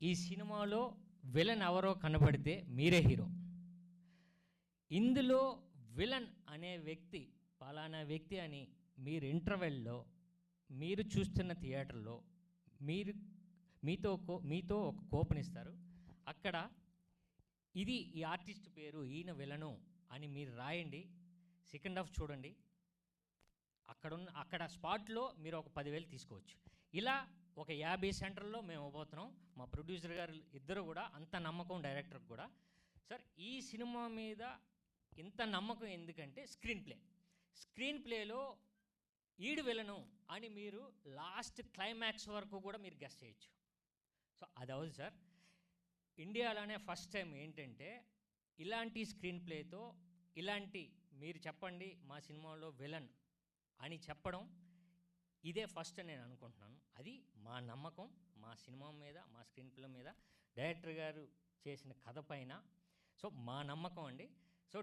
ఈ సినిమాలో విలన్ ఎవరో కనబడితే మీరే హీరో. ఇందులో విలన్ అనే వ్యక్తి పలానా వ్యక్తి అని మీరు ఇంటర్వెల్లో మీరు చూస్తున్న థియేటర్లో మీతో ఒక కోపనిస్తారు. అక్కడ ఇది ఈ ఆర్టిస్ట్ పేరు, ఈయన విలను అని మీరు రాయండి. సెకండ్ హాఫ్ చూడండి. అక్కడ స్పాట్లో మీరు ఒక 10,000 తీసుకోవచ్చు. ఇలా ఒక 50 సెంటర్లో మేము ఇవ్వబోతున్నాం. మా ప్రొడ్యూసర్ గారు ఇద్దరు కూడా అంత నమ్మకం, డైరెక్టర్కి కూడా. సార్, ఈ సినిమా మీద ఇంత నమ్మకం ఎందుకంటే స్క్రీన్ ప్లేలో ఈడు విలను అని మీరు లాస్ట్ క్లైమాక్స్ వరకు కూడా మీరు గెస్ చేయొచ్చు. సో అది అవుతుంది సార్. ఇండియాలోనే ఫస్ట్ టైం ఏంటంటే ఇలాంటి స్క్రీన్ ప్లేతో ఇలాంటి మీరు చెప్పండి మా సినిమాలో విలన్ అని చెప్పడం ఇదే ఫస్ట్ అని నేను అనుకుంటున్నాను. అది మా నమ్మకం మా సినిమా మీద, మా స్క్రీన్ ప్లే మీద, డైరెక్టర్ గారు చేసిన కథ పైన. సో మా నమ్మకం అండి. సో